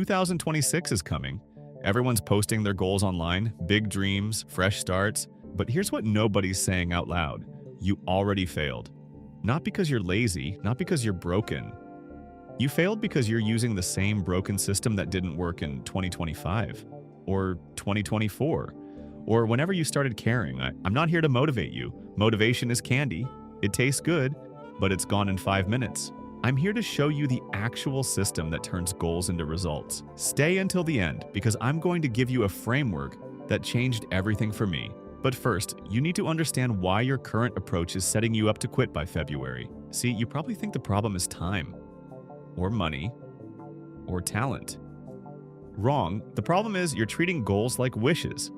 2026 is coming. Everyone's posting their goals online, big dreams, fresh starts. But here's what nobody's saying out loud. You already failed. Not because you're lazy, not because you're broken. You failed because you're using the same broken system that didn't work in 2025 or 2024 or whenever you started caring. I'm not here to motivate you. Motivation is candy. It tastes good, but it's gone in 5 minutes. I'm here to show you the actual system that turns goals into results. Stay until the end because I'm going to give you a framework that changed everything for me. But first, you need to understand why your current approach is setting you up to quit by February. See, you probably think the problem is time, or money, or talent. Wrong. The problem is you're treating goals like wishes.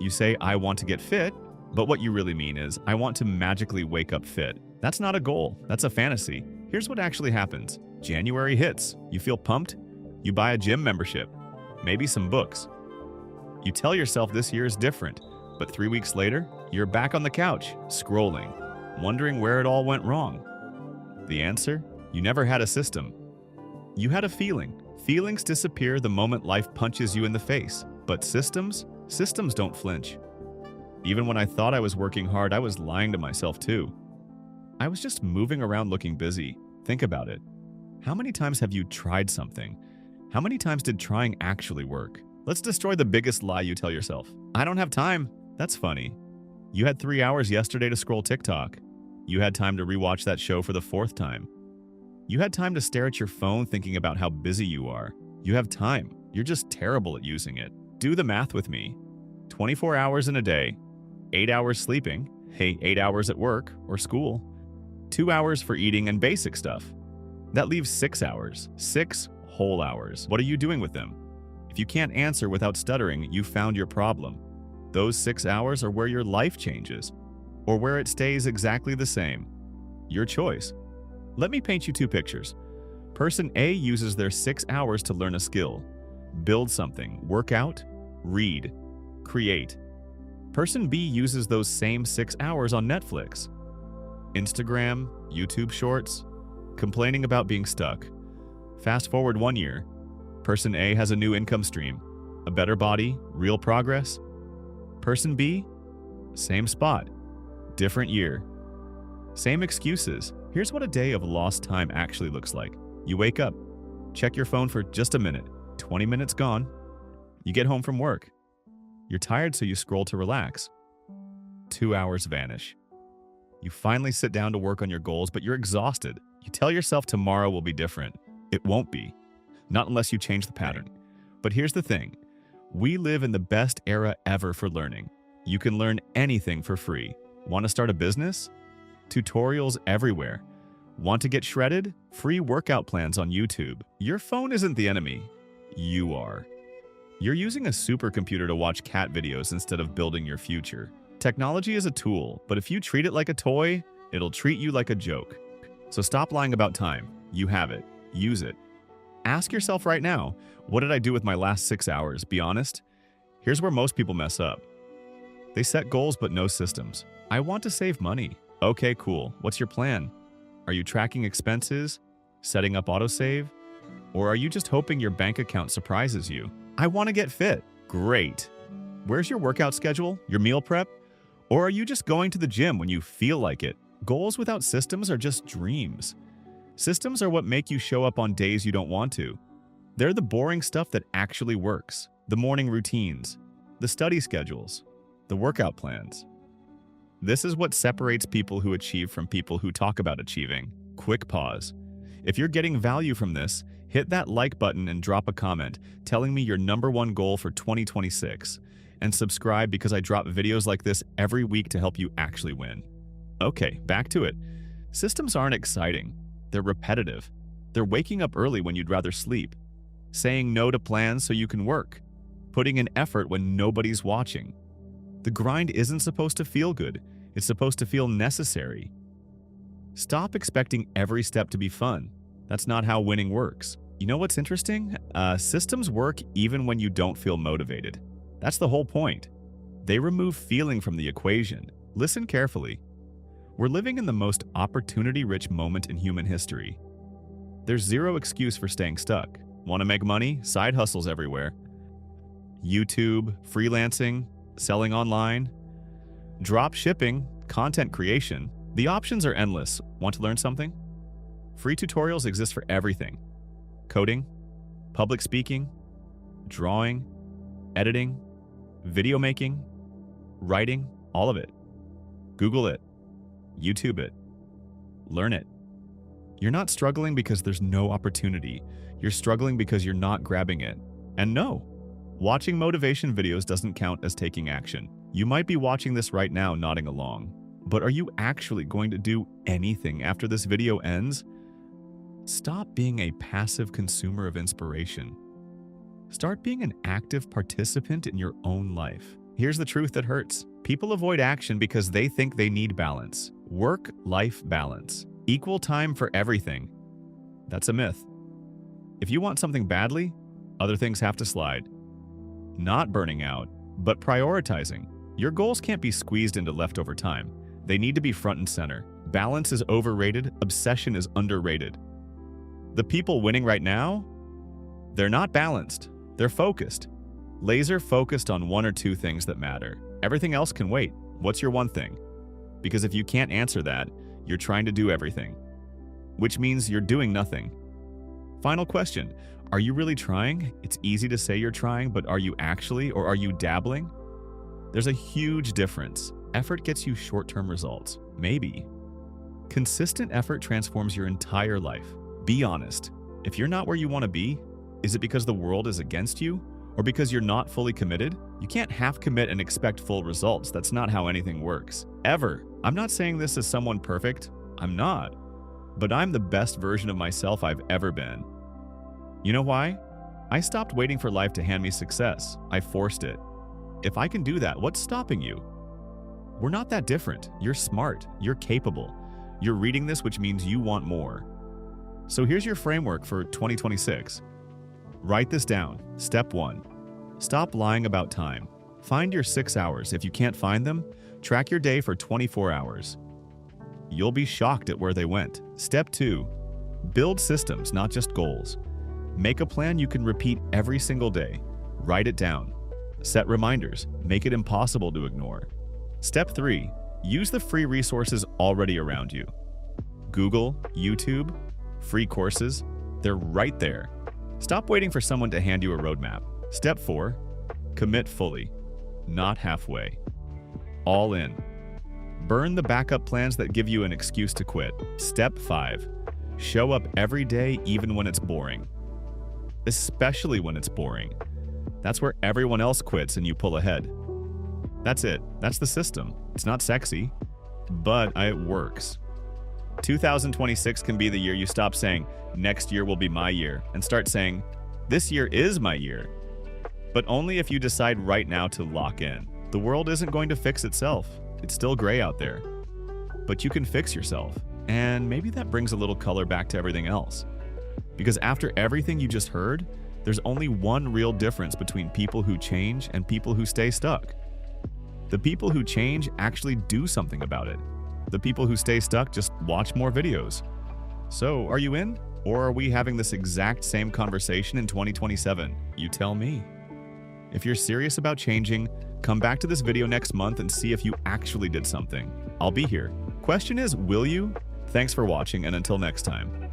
You say, I want to get fit, but what you really mean is, I want to magically wake up fit. That's not a goal. That's a fantasy. Here's what actually happens. January hits. You feel pumped. You buy a gym membership, maybe some books. You tell yourself this year is different, but 3 weeks later, you're back on the couch, scrolling, wondering where it all went wrong. The answer? You never had a system. You had a feeling. Feelings disappear the moment life punches you in the face. But systems don't flinch. Even when I thought I was working hard, I was lying to myself too. I was just moving around looking busy. Think about it. How many times have you tried something? How many times did trying actually work? Let's destroy the biggest lie you tell yourself. I don't have time. That's funny. You had 3 hours yesterday to scroll TikTok. You had time to rewatch that show for the 4th time. You had time to stare at your phone thinking about how busy you are. You have time. You're just terrible at using it. Do the math with me. 24 hours in a day, 8 hours sleeping, 8 hours at work or school, 2 hours for eating and basic stuff. That leaves 6 hours. 6 whole hours. What are you doing with them? If you can't answer without stuttering, you found your problem. Those 6 hours are where your life changes, or where it stays exactly the same. Your choice. Let me paint you 2 pictures. Person A uses their 6 hours to learn a skill, build something, work out, read, create. Person B uses those same 6 hours on Netflix, Instagram, YouTube Shorts, complaining about being stuck. Fast forward 1 year. Person A has a new income stream, a better body, real progress. Person B, same spot, different year. Same excuses. Here's what a day of lost time actually looks like. You wake up, check your phone for just a minute, 20 minutes gone. You get home from work. You're tired, so you scroll to relax. 2 hours vanish. You finally sit down to work on your goals, but you're exhausted. You tell yourself tomorrow will be different. It won't be. Not unless you change the pattern. But here's the thing. We live in the best era ever for learning. You can learn anything for free. Want to start a business? Tutorials everywhere. Want to get shredded? Free workout plans on YouTube. Your phone isn't the enemy. You are. You're using a supercomputer to watch cat videos instead of building your future. Technology is a tool, but if you treat it like a toy, it'll treat you like a joke. So stop lying about time. You have it. Use it. Ask yourself right now, what did I do with my last 6 hours? Be honest. Here's where most people mess up. They set goals but no systems. I want to save money. Okay, cool. What's your plan? Are you tracking expenses? Setting up autosave? Or are you just hoping your bank account surprises you? I want to get fit. Great. Where's your workout schedule? Your meal prep? Or are you just going to the gym when you feel like it? Goals without systems are just dreams. Systems are what make you show up on days you don't want to. They're the boring stuff that actually works. The morning routines, the study schedules, the workout plans. This is what separates people who achieve from people who talk about achieving. Quick pause. If you're getting value from this, hit that like button and drop a comment telling me your #1 goal for 2026. And subscribe because I drop videos like this every week to help you actually win. Okay, back to it. Systems aren't exciting. They're repetitive. They're waking up early when you'd rather sleep. Saying no to plans so you can work. Putting in effort when nobody's watching. The grind isn't supposed to feel good. It's supposed to feel necessary. Stop expecting every step to be fun. That's not how winning works. You know what's interesting? Systems work even when you don't feel motivated. That's the whole point. They remove feeling from the equation. Listen carefully. We're living in the most opportunity-rich moment in human history. There's zero excuse for staying stuck. Want to make money? Side hustles everywhere. YouTube, freelancing, selling online, drop shipping, content creation. The options are endless. Want to learn something? Free tutorials exist for everything. Coding, public speaking, drawing, editing, video making, writing, all of it. Google it. YouTube it. Learn it. You're not struggling because there's no opportunity. You're struggling because you're not grabbing it. And no, watching motivation videos doesn't count as taking action. You might be watching this right now nodding along, but are you actually going to do anything after this video ends? Stop being a passive consumer of inspiration. Start being an active participant in your own life. Here's the truth that hurts. People avoid action because they think they need balance. Work-life balance. Equal time for everything. That's a myth. If you want something badly, other things have to slide. Not burning out, but prioritizing. Your goals can't be squeezed into leftover time. They need to be front and center. Balance is overrated. Obsession is underrated. The people winning right now, they're not balanced. They're focused. Laser focused on one or two things that matter. Everything else can wait. What's your one thing? Because if you can't answer that, you're trying to do everything, which means you're doing nothing. Final question. Are you really trying? It's easy to say you're trying, but are you actually, or are you dabbling? There's a huge difference. Effort gets you short-term results. Maybe. Consistent effort transforms your entire life. Be honest. If you're not where you want to be, is it because the world is against you? Or because you're not fully committed? You can't half commit and expect full results. That's not how anything works. Ever. I'm not saying this as someone perfect. I'm not. But I'm the best version of myself I've ever been. You know why? I stopped waiting for life to hand me success. I forced it. If I can do that, what's stopping you? We're not that different. You're smart. You're capable. You're reading this, which means you want more. So here's your framework for 2026. Write this down. Step 1. Stop lying about time. Find your 6 hours. If you can't find them, track your day for 24 hours. You'll be shocked at where they went. Step 2. Build systems, not just goals. Make a plan you can repeat every single day. Write it down. Set reminders. Make it impossible to ignore. Step 3. Use the free resources already around you. Google, YouTube, free courses, they're right there. Stop waiting for someone to hand you a roadmap. Step 4. Commit fully, not halfway. All in. Burn the backup plans that give you an excuse to quit. Step 5. Show up every day even when it's boring. Especially when it's boring. That's where everyone else quits and you pull ahead. That's it. That's the system. It's not sexy, but it works. 2026 can be the year you stop saying, next year will be my year, and start saying, this year is my year. But only if you decide right now to lock in. The world isn't going to fix itself. It's still gray out there. But you can fix yourself. And maybe that brings a little color back to everything else. Because after everything you just heard, there's only one real difference between people who change and people who stay stuck. The people who change actually do something about it. The people who stay stuck just watch more videos. So, are you in? Or are we having this exact same conversation in 2027? You tell me. If you're serious about changing, come back to this video next month and see if you actually did something. I'll be here. Question is, will you? Thanks for watching, and until next time.